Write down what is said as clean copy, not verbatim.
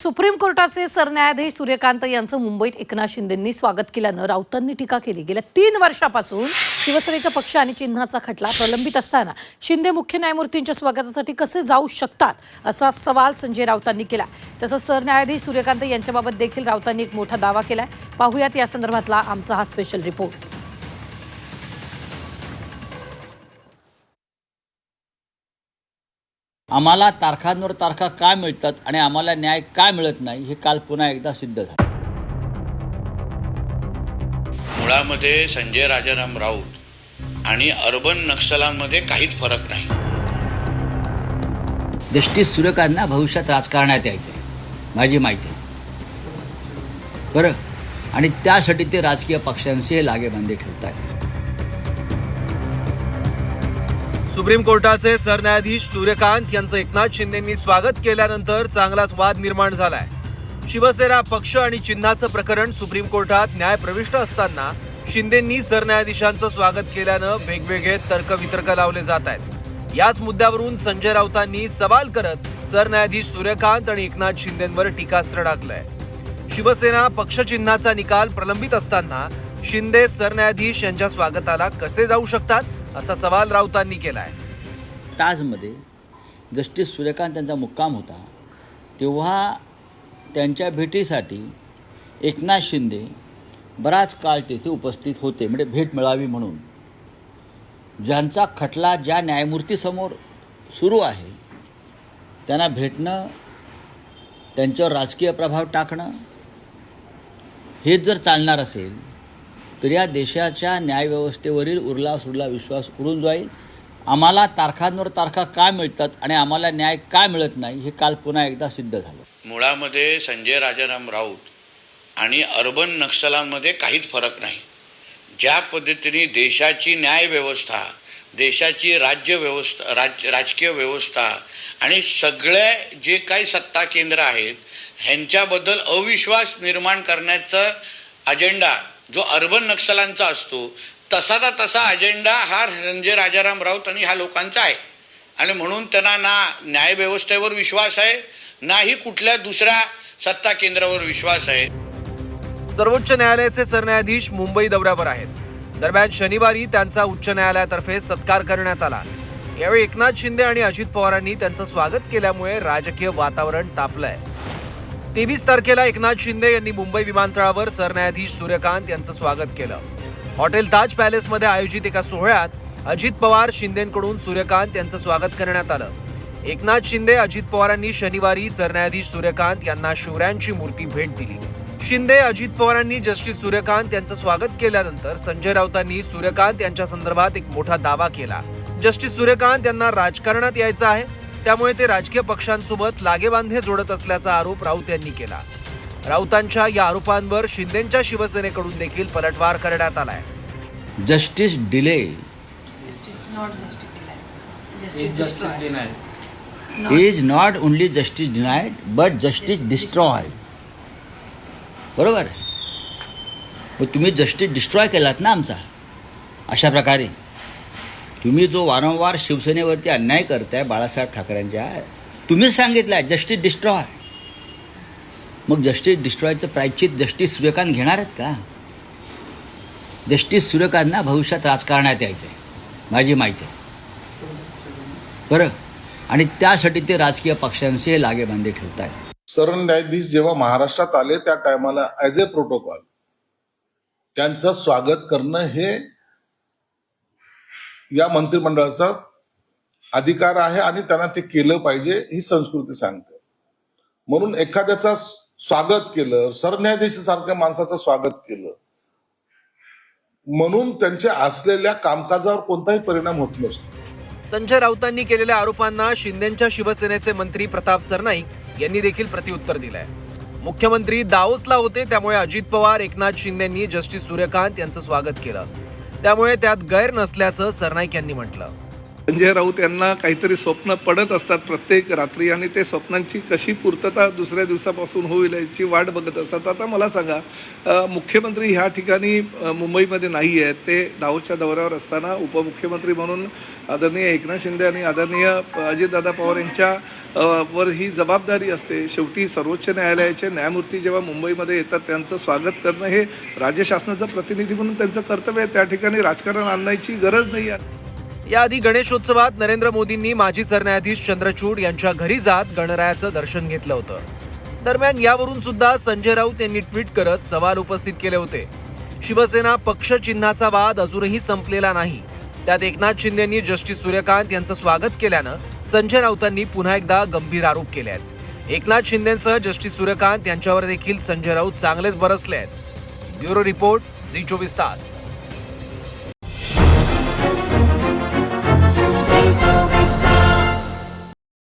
Supreme कोर्टाचे सरन्यायाधीश सूर्यकांत यांचं मुंबईत एकनाथ शिंदेंनी स्वागत केल्यानं राऊतांनी टीका केली। गेल्या 3 वर्षापासून शिवसेनेचा पक्ष आणि चिन्हाचा खटला प्रलंबित असताना शिंदे मुख्य न्यायमूर्तींच्या स्वागतासाठी कसे जाऊ शकतात असा सवाल संजय राऊतांनी केला। तसंच सरन्यायाधीश सूर्यकांत यांच्याबाबत देखील राऊतांनी एक मोठा दावा केलाय। पाहूयात या संदर्भातला आमचा हा स्पेशल रिपोर्ट। आम्हाला तारखांवर तारखा का मिळतात आणि आम्हाला न्याय का मिळत नाही हे काल पुन्हा एकदा सिद्ध झालं। मुळामध्ये संजय राजाराम राऊत आणि अर्बन नक्षलांमध्ये काहीच फरक नाही। जस्टिस सूर्यकांतना भविष्यात राजकारणात यायचं आहे माझी माहिती आहे बरं, आणि त्यासाठी ते राजकीय पक्षांशी लागेबांधे ठेवत आहेत। सुप्रीम कोर्टाचे सरन्यायाधीश सूर्यकांत यांचं एकनाथ शिंदेंनी स्वागत केल्यानंतर चांगलाच वाद निर्माण झालाय। शिवसेना पक्ष आणि चिन्हाचं प्रकरण सुप्रीम कोर्टात न्यायप्रविष्ट असताना शिंदेंनी सरन्यायाधीशांचं स्वागत केल्यानं वेगवेगळे तर्कवितर्क लावले जात आहेत। याच मुद्द्यावरून संजय राऊतांनी सवाल करत सरन्यायाधीश सूर्यकांत आणि एकनाथ शिंदेंवर टीकास्त्र डागलंय। शिवसेना पक्ष चिन्हाचा निकाल प्रलंबित असताना शिंदे सरन्यायाधीश यांच्या स्वागताला कसे जाऊ शकतात असा सवाल राऊतांनी केलाय। ताजमध्ये जस्टिस सूर्यकांत यांचा मुक्काम होता तेव्हा त्यांच्या भेटीसाठी एकनाथ शिंदे बराच काळ तेथे उपस्थित होते, म्हणजे भेट मिळावी म्हणून। ज्यांचा खटला ज्या न्यायमूर्तीसमोर सुरू आहे त्यांना भेटणं, त्यांच्यावर राजकीय प्रभाव टाकणं हेच जर चालणार असेल तर या देशाच्या न्यायव्यवस्थेवरील उरला सुरला विश्वास उडून जाईल। आम्हाला तारखांवर तारखा का मिळतात आणि आम्हाला न्याय का मिळत नाही हे काल पुन्हा एकदा सिद्ध झालं। मुळामध्ये संजय राजाराम राऊत आणि अर्बन नक्षलांमध्ये काहीच फरक नाही। ज्या पद्धतीने देशाची न्यायव्यवस्था, देशाची राजकीय व्यवस्था आणि सगळे जे काही सत्ता केंद्र आहेत ह्यांच्याबद्दल अविश्वास निर्माण करण्याचा अजेंडा जो अर्बन नक्षलांचा असतो तसाचा तसा अजेंडा हा संजय राजाराम राऊत आणि ह्या लोकांचा आहे। आणि म्हणून त्यांना ना न्यायव्यवस्थेवर विश्वास आहे ना ही कुठल्या दुसऱ्या सत्ता केंद्रावर विश्वास आहे। सर्वोच्च न्यायालयाचे सरन्यायाधीश मुंबई दौऱ्यावर आहेत। दरम्यान शनिवारी त्यांचा उच्च न्यायालयातर्फे सत्कार करण्यात आला। यावेळी एकनाथ शिंदे आणि अजित पवारांनी त्यांचं स्वागत केल्यामुळे राजकीय वातावरण तापलंय। 23 तारखेला एकनाथ शिंदे यांनी मुंबई विमानतळावर सरन्यायाधीश सूर्यकांत यांचं स्वागत केलं। हॉटेल ताज पॅलेसमध्ये आयोजित एका सोहळ्यात अजित पवार शिंदेंकडून सूर्यकांत यांचं स्वागत करण्यात आलं। एकनाथ शिंदे अजित पवारांनी शनिवारी सरन्यायाधीश सूर्यकांत यांना शिवरायांची मूर्ती भेट दिली। शिंदे अजित पवारांनी जस्टिस सूर्यकांत यांचं स्वागत केल्यानंतर संजय राऊतांनी सूर्यकांत यांच्या संदर्भात एक मोठा दावा केला। जस्टिस सूर्यकांत यांना राजकारणात यायचं आहे, त्यामुळे ते राजकीय पक्षांसोबत लागेबांधे जोडत असल्याचा आरोप राऊत यांनी केला। राऊतांच्या या आरोपांवर शिंदेंच्या शिवसेनेकडून देखील पलटवार करण्यात आलाय। Justice delay is not only justice denied but justice destroyed। बरोबर, मग तुम्ही जस्टिस डिस्ट्रॉय केलात ना आमचा। अशा प्रकारे तुम्ही जो वारंवार शिवसेनेवरती अन्याय करताय बाळासाहेब ठाकरेंच्या, तुम्हीच सांगितलं जस्टिस डिस्ट्रॉय। मग जस्टिस डिस्ट्रॉयचं प्रायश्चित जस्टिस सूर्यकांत घेणार आहेत का? जस्टिस सूर्यकांतना भविष्यात राजकारणात यायचं आहे माझी माहिती आहे बरं, आणि त्यासाठी ते राजकीय पक्षांशी लागेबांधे ठेवत आहेत। सरन्यायाधीश जेव्हा महाराष्ट्रात आले त्या टायमाला ॲज ए प्रोटोकॉल त्यांचं स्वागत करणं हे या मंत्रिमंडळाचा अधिकार आहे आणि त्यांना ते केलं पाहिजे ही संस्कृती सांगते। म्हणून एखाद्याचा स्वागत केलं, सरन्यायाधीशासारख्या माणसाचं स्वागत केलं म्हणून त्यांच्या असलेल्या कामकाजावर कोणताही परिणाम होत नसतो। संजय राऊतांनी केलेल्या आरोपांना शिंदेंच्या शिवसेनेचे मंत्री प्रताप सरनाईक यांनी देखील प्रत्युत्तर दिलंय। मुख्यमंत्री दाओसला होते, त्यामुळे अजित पवार, एकनाथ शिंदेंनी जस्टिस सूर्यकांत यांचं स्वागत केलं, त्यामुळे त्यात गैर नसल्याचं सरनाईक यांनी म्हटलं। संजय राऊत यांना काहीतरी स्वप्न पडत असतात प्रत्येक रात्री आणि ते स्वप्नांची कशी पूर्तता दुसऱ्या दिवसापासून होईल याची वाट बघत असतात. आता मला सांगा, मुख्यमंत्री ह्या ठिकाणी मुंबईमध्ये नाही आहेत, ते दाहोदच्या दौऱ्यावर असताना उपमुख्यमंत्री म्हणून आदरणीय एकनाथ शिंदे आणि आदरणीय अजितदादा पवार यांच्या वर ही जबाबदारी असते. शेवटी सर्वोच्च न्यायालयाचे न्यायमूर्ती जेव्हा मुंबईमध्ये येतात त्यांचं स्वागत करणं हे राज्य शासनाचं प्रतिनिधी म्हणून त्यांचं कर्तव्य आहे. त्या ठिकाणी राजकारण आणण्याची गरज नाही आहे. याआधी गणेशोत्सवात नरेंद्र मोदींनी माजी सरन्यायाधीश चंद्रचूड यांच्या घरी जात गणरायाचं दर्शन घेतलं होतं. दरम्यान यावरून सुद्धा संजय राऊत यांनी ट्विट करत सवाल उपस्थित केले होते. शिवसेना पक्ष चिन्हाचा वाद अजूनही संपलेला नाही. त्यात एकनाथ शिंदेंनी जस्टिस सूर्यकांत यांचं स्वागत केल्यानं संजय राऊतांनी पुन्हा एकदा गंभीर आरोप केले आहेत. एकनाथ शिंदेंसह जस्टिस सूर्यकांत यांच्यावर देखील संजय राऊत चांगलेच बरसले आहेत. ब्युरो रिपोर्ट, झी 24 तास.